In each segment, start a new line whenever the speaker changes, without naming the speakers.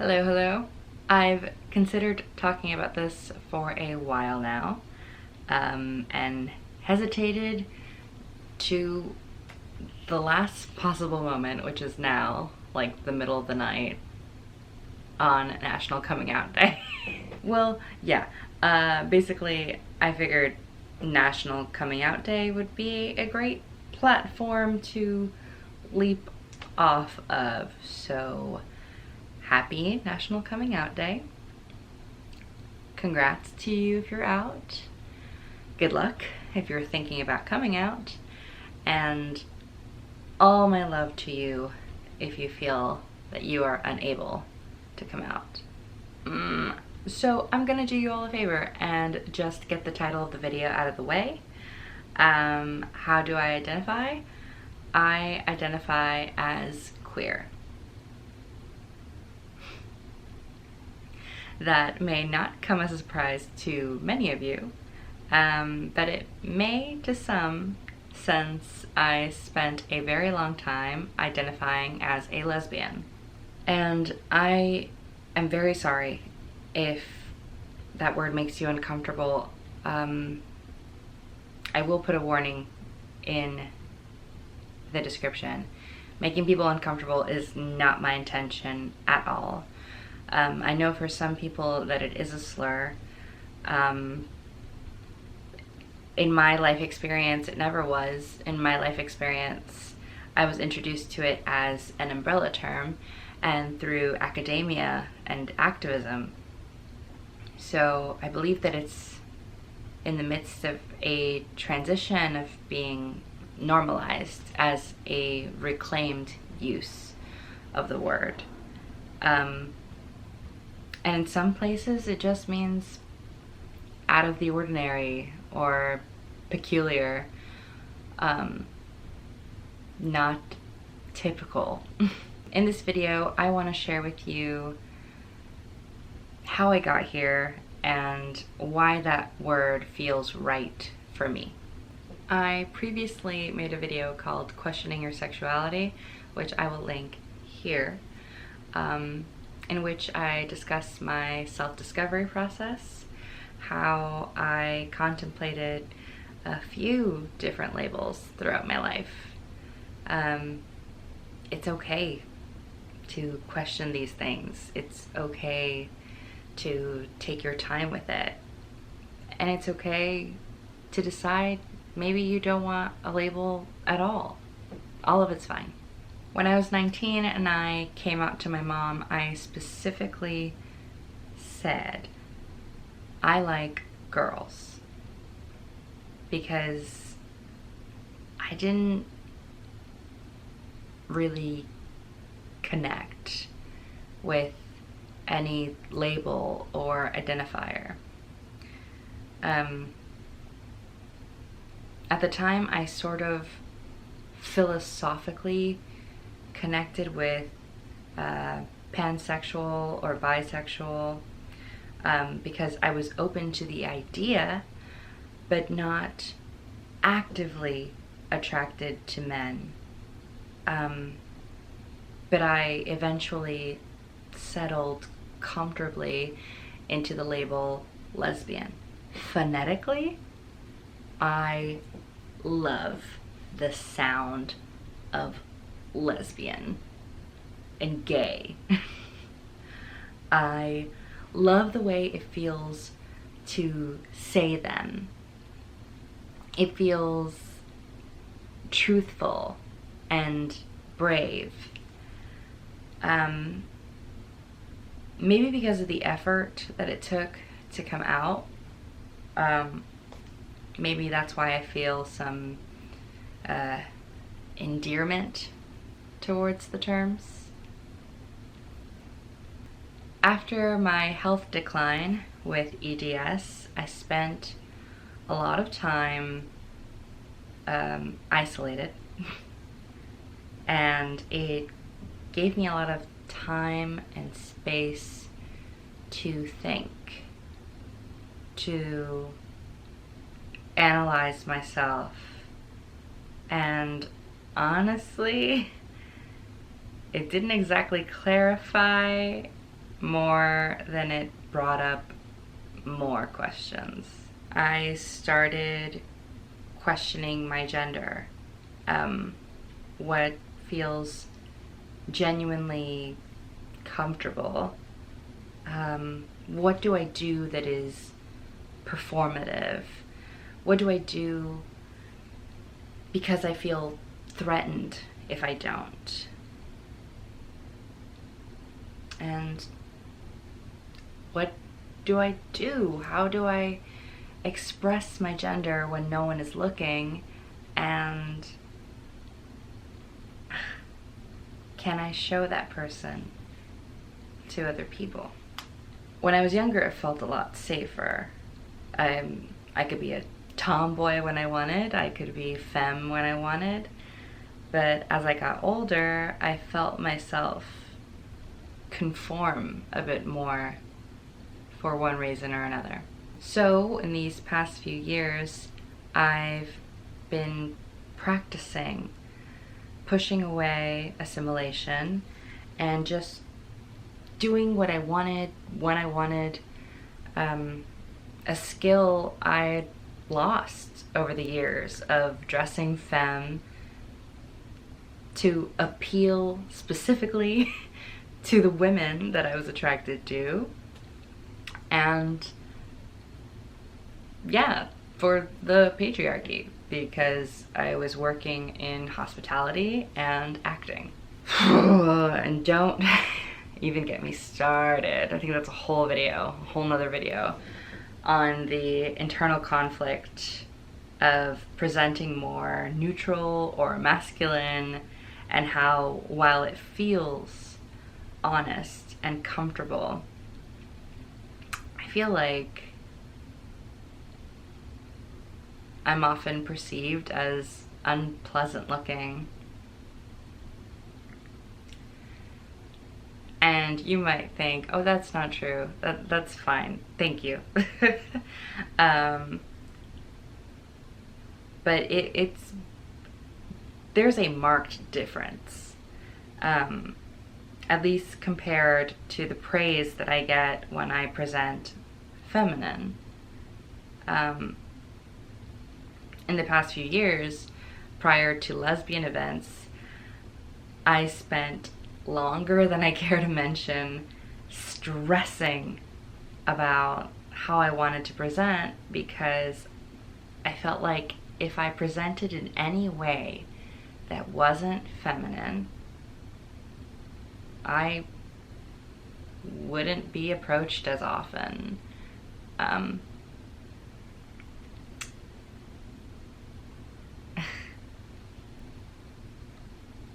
Hello, hello. I've considered talking about this for a while now, and hesitated to the last possible moment, which is now, like the middle of the night on National Coming Out Day. Well, yeah, basically I figured National Coming Out Day would be a great platform to leap off of, so happy National Coming Out Day. Congrats to you if you're out. Good luck if you're thinking about coming out. And all my love to you if you feel that you are unable to come out. So I'm gonna do you all a favor and just get the title of the video out of the way. How do I identify? I identify as queer. That may not come as a surprise to many of you, but it may to some, since I spent a very long time identifying as a lesbian. And I am very sorry if that word makes you uncomfortable. I will put a warning in the description. Making people uncomfortable is not my intention at all. I know for some people that it is a slur. In my life experience, it never was. In my life experience, I was introduced to it as an umbrella term, and through academia and activism. So I believe that it's in the midst of a transition of being normalized as a reclaimed use of the word. And in some places it just means out of the ordinary or peculiar, not typical. In this video, I want to share with you how I got here and why that word feels right for me. I previously made a video called Questioning Your Sexuality, which I will link here, in which I discuss my self-discovery process, how I contemplated a few different labels throughout my life. It's okay to question these things. It's okay to take your time with it. And it's okay to decide maybe you don't want a label at all. All of it's fine. When I was 19 and I came out to my mom, I specifically said, I like girls, because I didn't really connect with any label or identifier. At the time, I sort of philosophically connected with pansexual or bisexual, because I was open to the idea, but not actively attracted to men. But I eventually settled comfortably into the label lesbian. Phonetically, I love the sound of lesbian and gay. I love the way it feels to say them. It feels truthful and brave. Maybe because of the effort that it took to come out. Maybe that's why I feel some endearment towards the terms. After my health decline with EDS, I spent a lot of time isolated, and it gave me a lot of time and space to think, to analyze myself, and honestly, it didn't exactly clarify more than it brought up more questions. I started questioning my gender. What feels genuinely comfortable? What do I do that is performative? What do I do because I feel threatened if I don't? And what do I do? How do I express my gender when no one is looking? And can I show that person to other people? When I was younger, it felt a lot safer. I could be a tomboy when I wanted, I could be femme when I wanted, but as I got older, I felt myself conform a bit more for one reason or another. So in these past few years, I've been practicing pushing away assimilation and just doing what I wanted when I wanted, a skill I lost over the years of dressing femme to appeal specifically to the women that I was attracted to, and yeah, for the patriarchy, because I was working in hospitality and acting. And don't even get me started. I think that's a whole nother video on the internal conflict of presenting more neutral or masculine, and how, while it feels honest and comfortable, I feel like I'm often perceived as unpleasant looking. And you might think, oh, that's not true. That's fine. Thank you. But there's a marked difference, at least compared to the praise that I get when I present feminine. In the past few years, prior to lesbian events, I spent longer than I care to mention stressing about how I wanted to present, because I felt like if I presented in any way that wasn't feminine, I wouldn't be approached as often.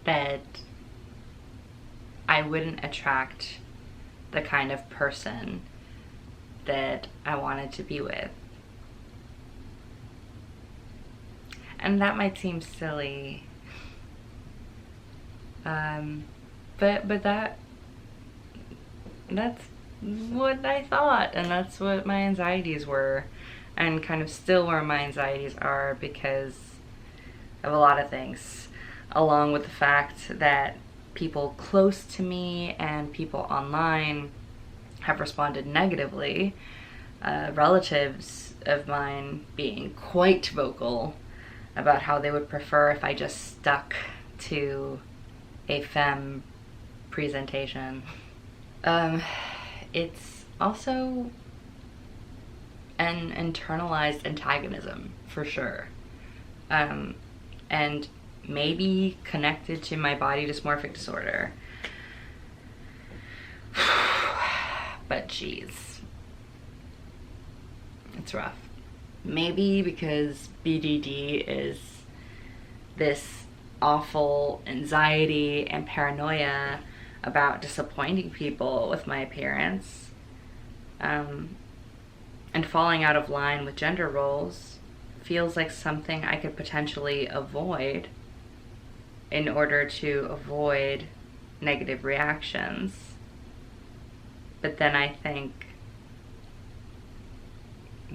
That I wouldn't attract the kind of person that I wanted to be with. And that might seem silly, but that's what I thought, and that's what my anxieties were, and kind of still where my anxieties are, because of a lot of things, along with the fact that people close to me and people online have responded negatively. Relatives of mine being quite vocal about how they would prefer if I just stuck to a femme presentation. It's also an internalized antagonism, for sure. And maybe connected to my body dysmorphic disorder. But geez, it's rough. Maybe because BDD is this awful anxiety and paranoia about disappointing people with my appearance, and falling out of line with gender roles feels like something I could potentially avoid in order to avoid negative reactions. But then I think,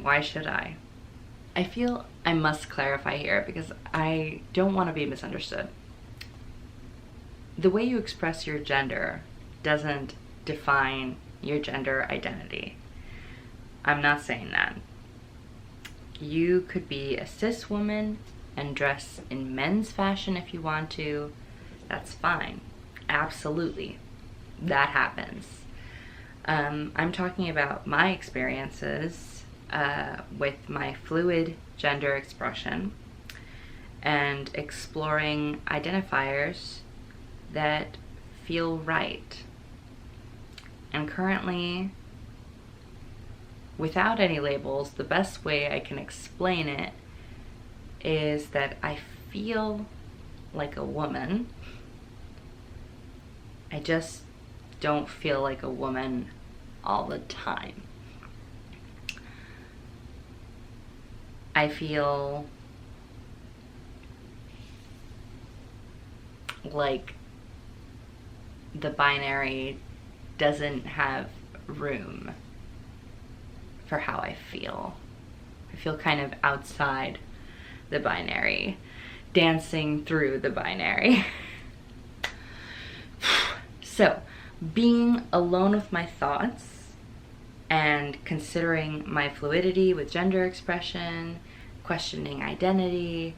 why should I? I feel I must clarify here because I don't want to be misunderstood. The way you express your gender doesn't define your gender identity. I'm not saying that. You could be a cis woman and dress in men's fashion if you want to. That's fine. Absolutely. That happens. I'm talking about my experiences with my fluid gender expression and exploring identifiers that feel right. And currently, without any labels, the best way I can explain it is that I feel like a woman. I just don't feel like a woman all the time. I feel like the binary doesn't have room for how I feel. I feel kind of outside the binary, dancing through the binary. So, being alone with my thoughts and considering my fluidity with gender expression, questioning identity,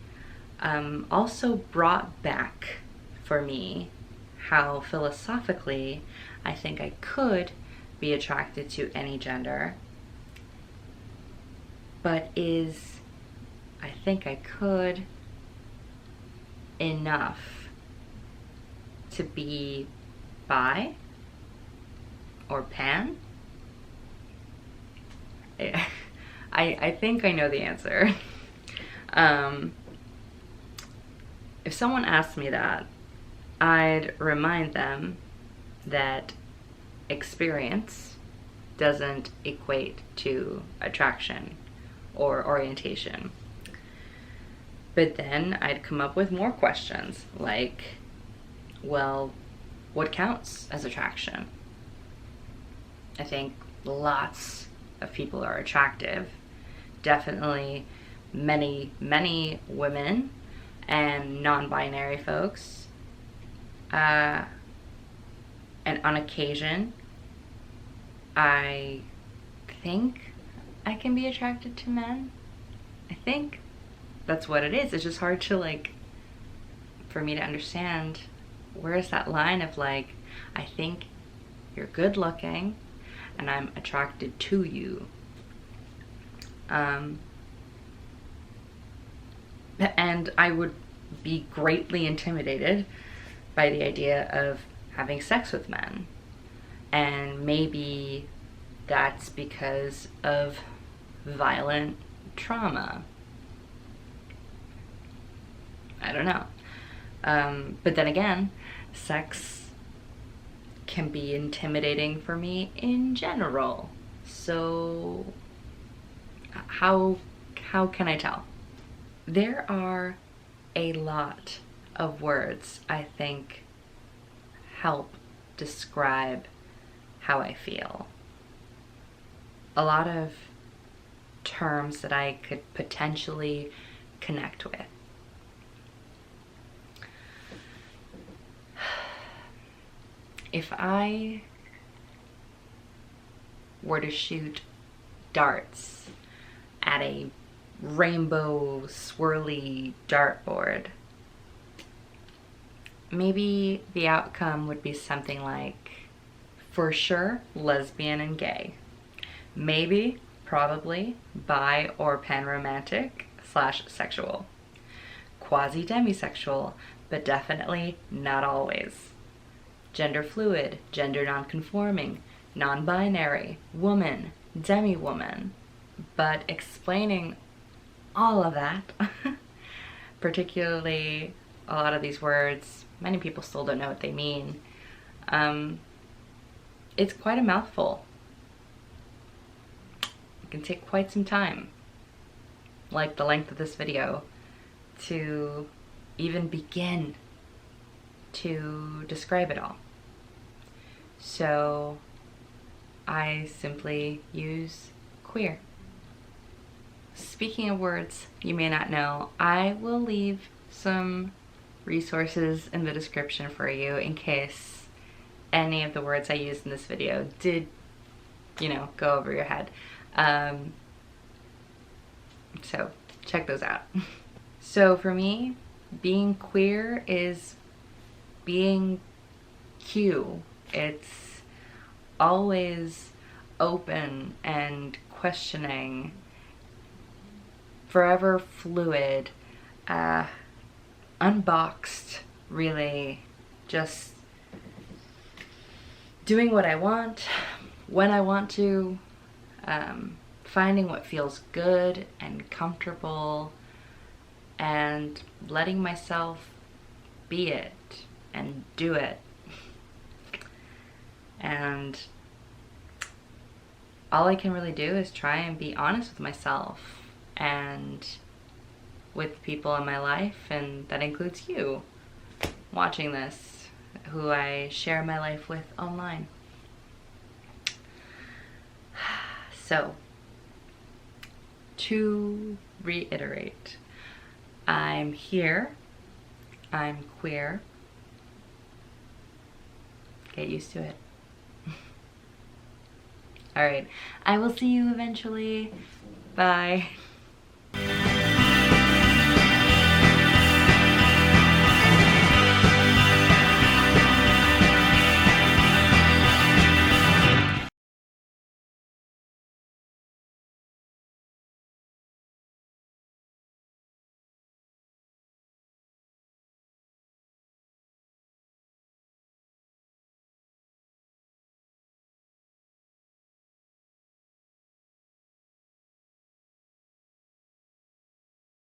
also brought back for me how philosophically I think I could be attracted to any gender, but I think I could enough to be bi or pan? I think I know the answer. If someone asked me that, I'd remind them that experience doesn't equate to attraction or orientation. But then I'd come up with more questions like, well, what counts as attraction? I think lots of people are attractive. Definitely many women and non-binary folks. And on occasion, I think I can be attracted to men. I think that's what it is. It's just hard to for me to understand where is that line of I think you're good looking and I'm attracted to you. And I would be greatly intimidated by the idea of having sex with men. And maybe that's because of violent trauma. I don't know. But then again, sex can be intimidating for me in general. So how can I tell? There are a lot of words I think help describe how I feel. A lot of terms that I could potentially connect with. If I were to shoot darts at a rainbow swirly dartboard, maybe the outcome would be something like, for sure, lesbian and gay. Maybe, probably, bi or panromantic / sexual. Quasi-demisexual, but definitely not always. Gender fluid, gender non-conforming, non-binary, woman, demi-woman. But explaining all of that, particularly a lot of these words, many people still don't know what they mean. It's quite a mouthful. It can take quite some time, like the length of this video, to even begin to describe it all. So I simply use queer. Speaking of words you may not know, I will leave some resources in the description for you in case any of the words I used in this video did you know, go over your head. So check those out. So for me, being queer is being Q. It's always open and questioning, forever fluid, unboxed, really, just doing what I want, when I want to, finding what feels good and comfortable, and letting myself be it and do it. And all I can really do is try and be honest with myself and with people in my life, and that includes you watching this, who I share my life with online. So, to reiterate, I'm here, I'm queer, get used to it. Alright, I will see you eventually. Bye.